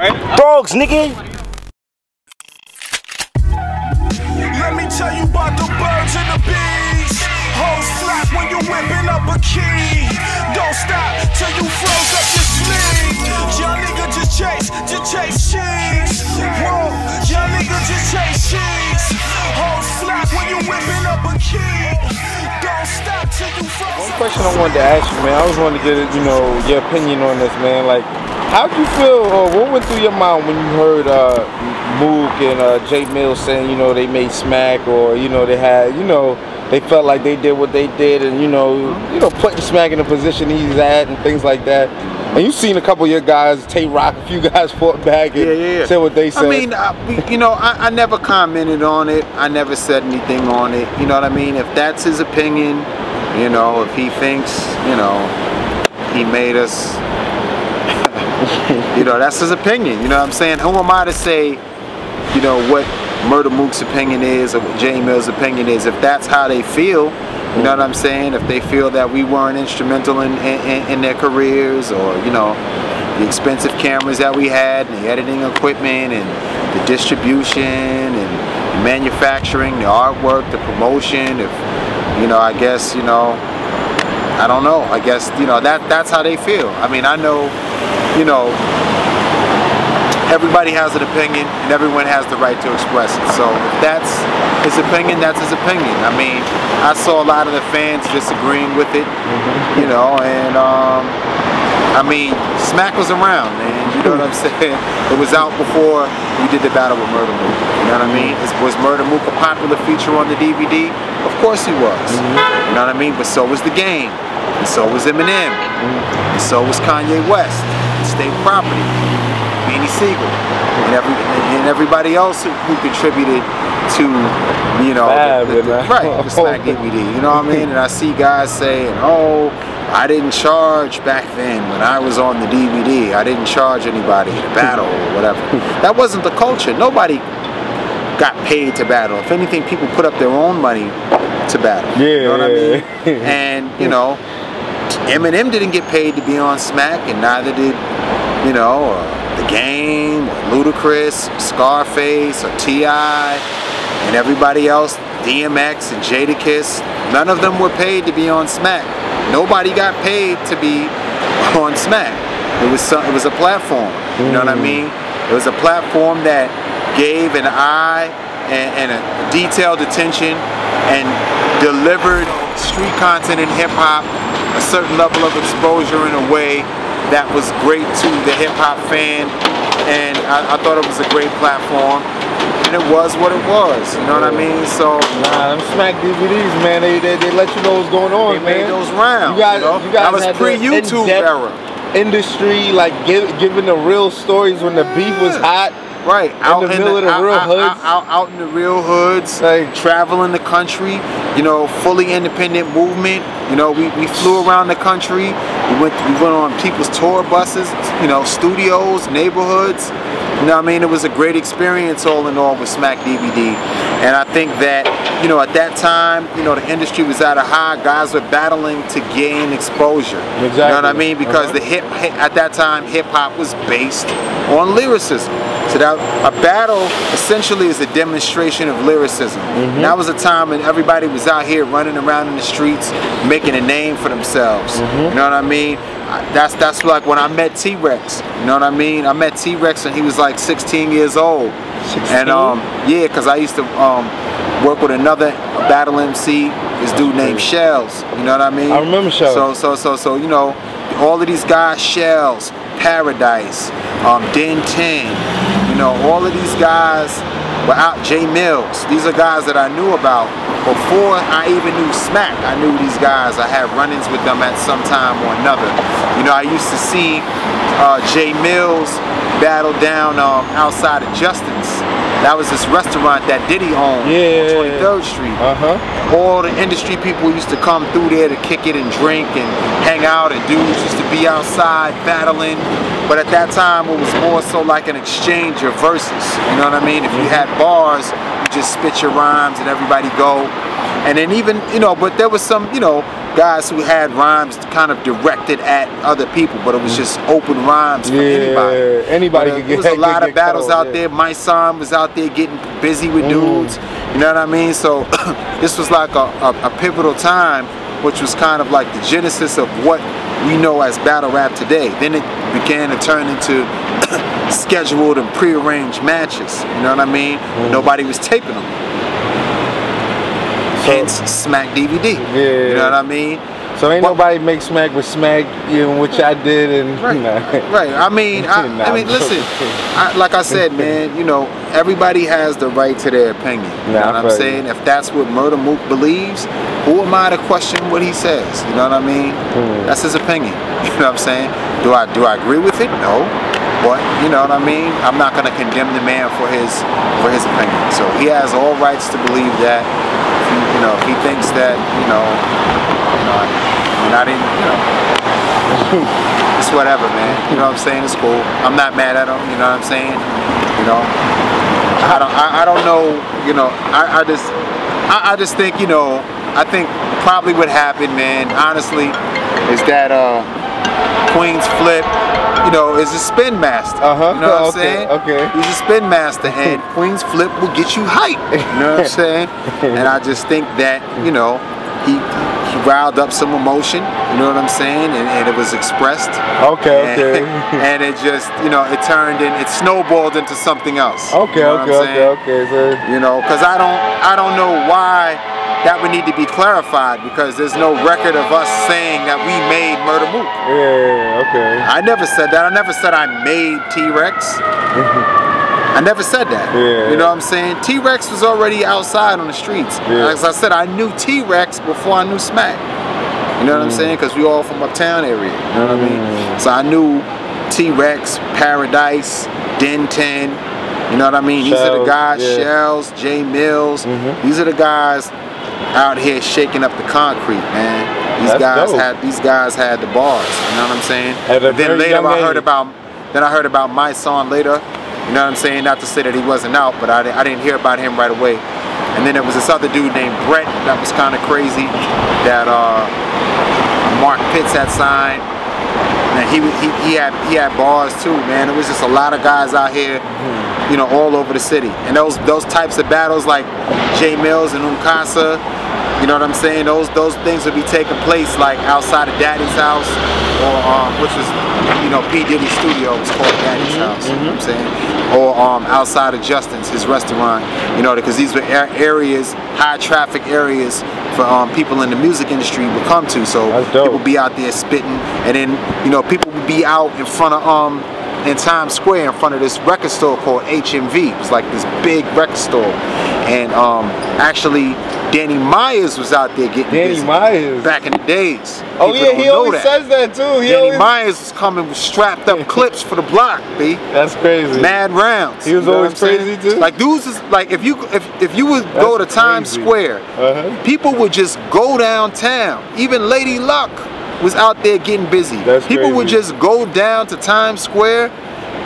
Right? Dogs, nigga. Let me tell you about the birds and the bees. Hoes flap when you whipping up a key. Don't stop till you froze up your sleeve. Young nigga just chase cheese. Whoa, young nigga just chase cheese. Hoes flap when you whipping up a key. Don't stop till you froze up. One question I wanted to ask you, man. I always wanted to get, you know, your opinion on this, man. Like, how'd you feel, or what went through your mind when you heard Mook and J Millz saying, you know, they made smack, or, you know, they had, you know, they felt like they did what they did, and, you know, putting Smack in the position he's at and things like that. And you've seen a couple of your guys, Tay-Rock, a few guys fought back and said what they said. I mean, you know, I never commented on it. I never said anything on it. You know what I mean? If that's his opinion, you know, if he thinks, you know, he made us, you know, that's his opinion. You know what I'm saying? Who am I to say, you know, what Murda Mook's opinion is or what J Mill's opinion is? If that's how they feel, you know what I'm saying? If they feel that we weren't instrumental in their careers, or, you know, the expensive cameras that we had, and the editing equipment, and the distribution, and the manufacturing, the artwork, the promotion, if, you know, I guess, you know, I don't know. I guess, you know, that's how they feel. I mean, I know, you know, everybody has an opinion, and everyone has the right to express it. So if that's his opinion, that's his opinion. I mean, I saw a lot of the fans disagreeing with it, you know, and I mean, Smack was around, man. You know what I'm saying? It was out before we did the battle with Murda Mook. You know what I mean? Was Murda Mook a popular feature on the DVD? Of course he was. You know what I mean? But so was The Game, and so was Eminem, and so was Kanye West, State Property, Beanie Siegel, and everybody else who contributed to, you know, the Smack DVD. You know what I mean? And I see guys saying, "Oh, I didn't charge back then when I was on the DVD. I didn't charge anybody to battle or whatever." That wasn't the culture. Nobody got paid to battle. If anything, people put up their own money to battle. You know what I mean? And, you know, Eminem didn't get paid to be on Smack, and neither did, you know, The Game, or Ludacris, or Scarface, or T.I., and everybody else, DMX and Jadakiss. None of them were paid to be on Smack. Nobody got paid to be on Smack. It was a platform. You know what I mean? It was a platform that gave an eye and a detailed attention and delivered street content in hip hop, a certain level of exposure in a way that was great to the hip hop fan. And I thought it was a great platform. And it was what it was, you know what I mean? So nah, them Smack DVDs, man, they let you know what's going on, man. They made those rounds. You guys that was pre-YouTube era. Industry, like giving the real stories when the beef was hot. Right, out in the middle of the real hoods. Out in the real hoods, like traveling the country, you know, fully independent movement. You know, we flew around the country. We went on people's tour buses, you know, studios, neighborhoods. You know what I mean? It was a great experience all in all with Smack DVD. And I think that, you know, at that time, you know, the industry was at a high. Guys were battling to gain exposure. Exactly. You know what I mean? Because at that time, hip hop was based on lyricism. So that a battle essentially is a demonstration of lyricism. And that was a time when everybody was out here running around in the streets, making a name for themselves. You know what I mean? That's like when I met T-Rex. You know what I mean? I met T-Rex and he was like 16 years old. 16? And yeah, because I used to work with another battle MC, this dude named Shells. You know what I mean? I remember Shells. So you know, all of these guys, Shells, Paradise, Den 10, you know, all of these guys were out. J Millz. These are guys that I knew about before I even knew Smack. I knew these guys. I had run-ins with them at some time or another. You know, I used to see J Millz battle down outside of Justin's. That was this restaurant that Diddy owned on 23rd Street. All the industry people used to come through there to kick it and drink and hang out, and dudes used to be outside battling. But at that time, it was more so like an exchange of verses. You know what I mean? If you had bars, you just spit your rhymes and everybody go. And then even, you know, but there was some, you know, guys who had rhymes kind of directed at other people, but it was just open rhymes for anybody. Anybody could There was a lot of battles out there. My son was out there getting busy with dudes. You know what I mean? So this was like a pivotal time, which was kind of like the genesis of what we know as battle rap today. Then it began to turn into scheduled and prearranged matches. You know what I mean? Nobody was taping them. Hence Smack DVD. You know what I mean? So ain't nobody make Smack with Smack, you know, which I did, and right, you know. Right. I mean, listen. Like I said, man, you know, everybody has the right to their opinion. You know what I'm saying? If that's what Murda Mook believes, who am I to question what he says? You know what I mean? That's his opinion. You know what I'm saying? Do I agree with it? No. But you know what I mean? I'm not gonna condemn the man for his opinion. So he has all rights to believe that. You know, if he thinks that, you know, I didn't, you know, it's whatever, man. You know what I'm saying? It's cool. I'm not mad at him. You know what I'm saying? You know, I don't know. You know, I just think, you know, I think probably what happened, man, honestly, is that Queen's Flip, you know, is a spin master. You know what I'm saying? He's a spin master, and Queen's Flip will get you hype. You know what I'm saying? And I just think that, you know, he riled up some emotion. You know what I'm saying? And it was expressed. And it just, you know, it turned and it snowballed into something else. So. You know, because I don't know why that would need to be clarified, because there's no record of us saying that we made Murda Mook. I never said that. I never said I made T-Rex. I never said that. You know what I'm saying? T-Rex was already outside on the streets. As I said, I knew T-Rex before I knew Smack. You know what I'm saying? Because we all from uptown area. You know what I mean? So I knew T-Rex, Paradise, Den 10. You know what I mean? These are the guys, Shells, J Millz. These are the guys out here shaking up the concrete, man. These guys had the bars. You know what I'm saying? Then later I heard about my son later. You know what I'm saying? Not to say that he wasn't out, but I didn't hear about him right away. And then there was this other dude named Brett that was kind of crazy that Mark Pitts had signed. And he had bars too, man. It was just a lot of guys out here, you know, all over the city. And those types of battles like J Millz and Umkasa, you know what I'm saying? Those things would be taking place like outside of Daddy's house, or which was, you know, P Diddy's studio was called Daddy's house. You know what I'm saying? Or outside of Justin's, his restaurant. You know, because these were areas, high traffic areas for people in the music industry would come to. So people would be out there spitting, and then, you know, people would be out in front of in Times Square in front of this record store called HMV. It was like this big record store, and actually Danny Myers was out there getting busy back in the days. Oh yeah, he always says that too. Danny Myers was coming with strapped up clips for the block, B. That's crazy. Mad rounds. He was always crazy too. Like dudes is like, if you would go to Times Square, people would just go downtown. Even Lady Luck was out there getting busy. People would just go down to Times Square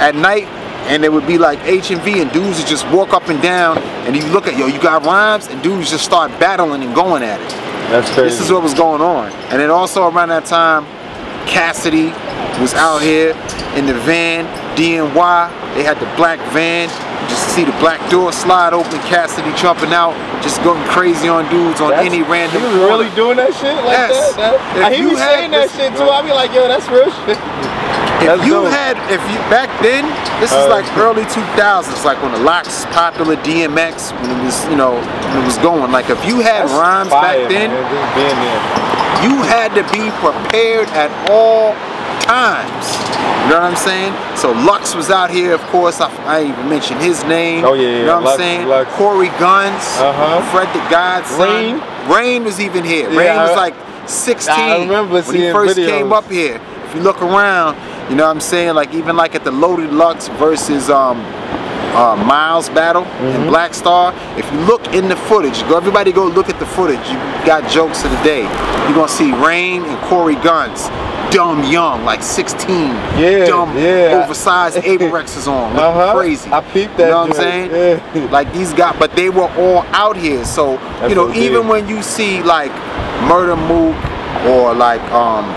at night, and there would be like HMV, and dudes would just walk up and down, and you look at, yo, you got rhymes, and dudes just start battling and going at it. That's crazy. This is what was going on. And then also around that time, Cassidy was out here in the van, DNY. They had the black van. You just see the black door slide open, Cassidy jumping out, just going crazy on dudes on any random corner. He was really doing that shit like that? He was saying that shit too. I'd be like, yo, that's real shit. Back then, this is like early 2000s, like when the Locks popular, DMX, when it was, you know, when it was going. Like if you had rhymes back then, you had to be prepared at all times. You know what I'm saying? So Lux was out here, of course. I even mentioned his name. Oh yeah, you know what I'm saying? Corey Guns, Fred the Godson. Rain was even here. Rain was like 16 I remember when he first came up here. If you look around, you know what I'm saying? Like even like at the Loaded Lux versus Miles battle in Black Star. If you look in the footage, everybody go look at the footage. You got jokes of the day. You're gonna see Rain and Corey Guns. Dumb young, like 16, dumb, oversized Averexes on, looking crazy. I peeped that. You know what I'm saying? Like these guys, but they were all out here. So you know, even when you see like Murda Mook, or like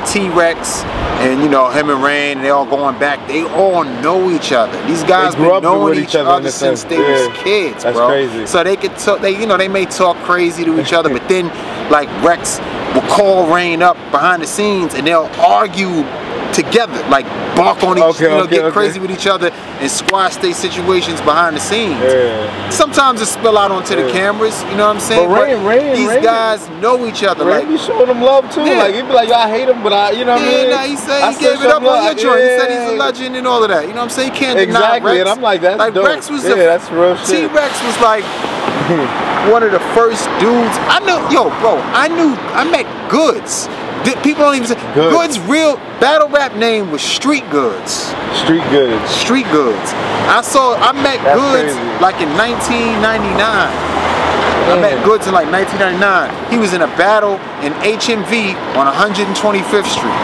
T-Rex, and you know him and Rain, they all going back. They all know each other. These guys been knowing each other since they was kids, That's bro. crazy. So they could talk. They, you know, they may talk crazy to each other, but then like Rex will call Rain up behind the scenes, and they'll argue together, like bark on each, get crazy with each other and squash their situations behind the scenes. Sometimes it spill out onto the cameras, you know what I'm saying? But these guys know each other. Rain be showing them love too. Like he'd be like, I hate him, but you know what I mean? Nah, he said he gave it up on your joint. He said he's a legend and all of that. You know what I'm saying? He can't deny Rex. And I'm like, that's like dope. Rex was that's real shit. T-Rex was like one of the first dudes. I know, I met Goods. People don't even say Goods' real battle rap name was Street Goods. Street Goods. Street Goods. I met Goods like in 1999. I met Goods in like 1999. He was in a battle in HMV on 125th Street.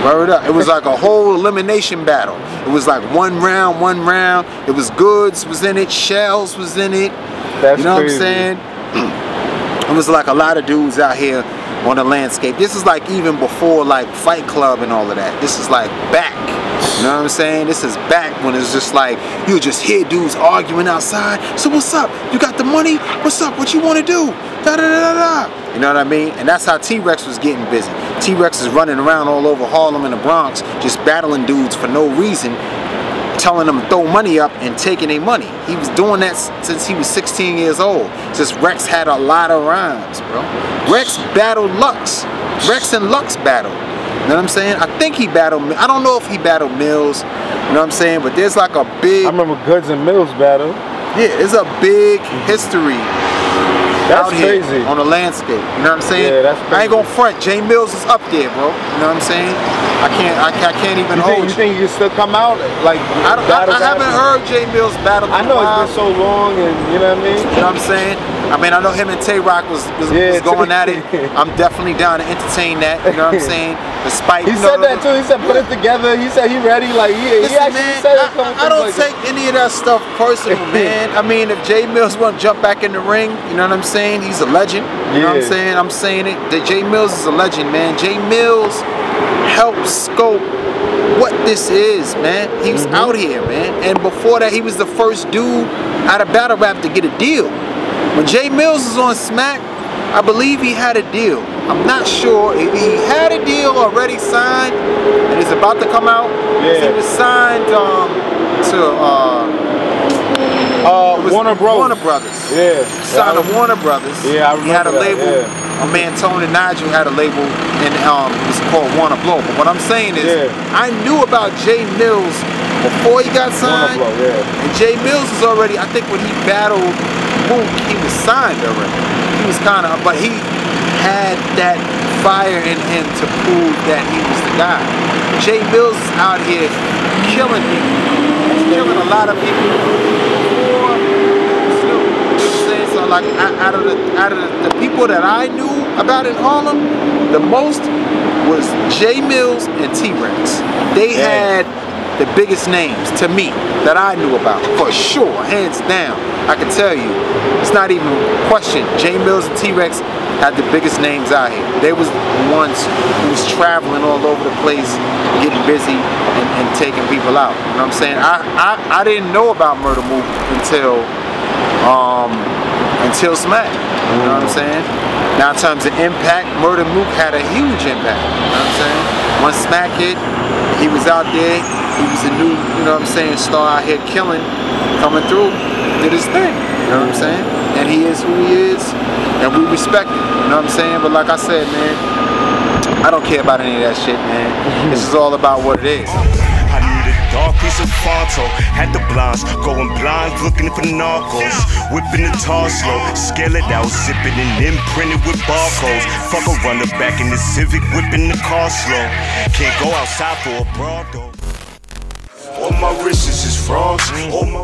Word up. It was like a whole elimination battle. It was like one round. It was Goods was in it, Shells was in it. You know what I'm saying? It was like a lot of dudes out here on the landscape. This is like even before like Fight Club and all of that. This is like back. You know what I'm saying? This is back when it's just like you just hear dudes arguing outside. So what's up? You got the money? What's up? What you want to do? Da da da da. You know what I mean? And that's how T-Rex was getting busy. T-Rex is running around all over Harlem and the Bronx, just battling dudes for no reason, telling them to throw money up and taking their money. He was doing that since he was 16 years old. Just Rex had a lot of rhymes, bro. Rex battled Lux. Rex and Lux battled. You know what I'm saying? I think he battled, I don't know if he battled Millz, you know what I'm saying? But there's like a big... I remember Goods and Millz battle. Yeah, there's a big history out here on the landscape. You know what I'm saying? Yeah, that's crazy. I ain't gonna front. J Millz is up there, bro. You know what I'm saying? I can't even hold you. You think he can still come out? Like I haven't heard J Millz battle. I know it's been so long, and you know what I mean? You know what I'm saying? I mean, I know him and Tay-Rock was going at it. I'm definitely down to entertain that. You know what I'm saying? Despite he said that too. He said put it together. He said he ready. Like he actually said it. I don't take any of that stuff personal, man. I mean, if J Millz want to jump back in the ring, you know what I'm saying? He's a legend. You know what I'm saying? I'm saying it. That J Millz is a legend, man. J Millz helped scope what this is, man. He was out here, man. And before that, he was the first dude out of battle rap to get a deal. When J Millz was on Smack, I believe he had a deal. I'm not sure if he had a deal already signed and it's about to come out. He was signed to Warner Brothers. Yeah. Signed to Warner Brothers. Yeah, I remember he had a label. Yeah. My man Tony Nigel had a label, and it was called Warner Blow. But what I'm saying is, I knew about J Millz before he got signed. And J Millz is already, I think when he battled Mook, he was signed already. He was kind of, but he had that fire in him to prove that he was the guy. J Millz is out here killing people. He's killing a lot of people. So like out of the people that I knew about in Harlem, the most was J Millz and T-Rex. They had the biggest names to me that I knew about, for sure, hands down. I can tell you, it's not even a question. J Millz and T-Rex had the biggest names out here. They was the ones who was traveling all over the place, getting busy and taking people out. You know what I'm saying? I didn't know about Murda Mook until Smack. You know what I'm saying? Now in terms of impact, Murda Mook had a huge impact. You know what I'm saying? Once Smack hit, he was out there. He was a new, you know what I'm saying, star out here killing, coming through, did his thing. You know what I'm saying? And he is who he is, and we respect it. You know what I'm saying? But like I said, man, I don't care about any of that shit, man. This is all about what it is. Dark piece of Fonto, had the blinds, going blind, looking for narcos, whipping the tar slow, scale it out, zipping and imprinted with barcodes. Fuck a runner back in the Civic, whipping the car slow. Can't go outside for a broad though. All my wrists is frauds. All my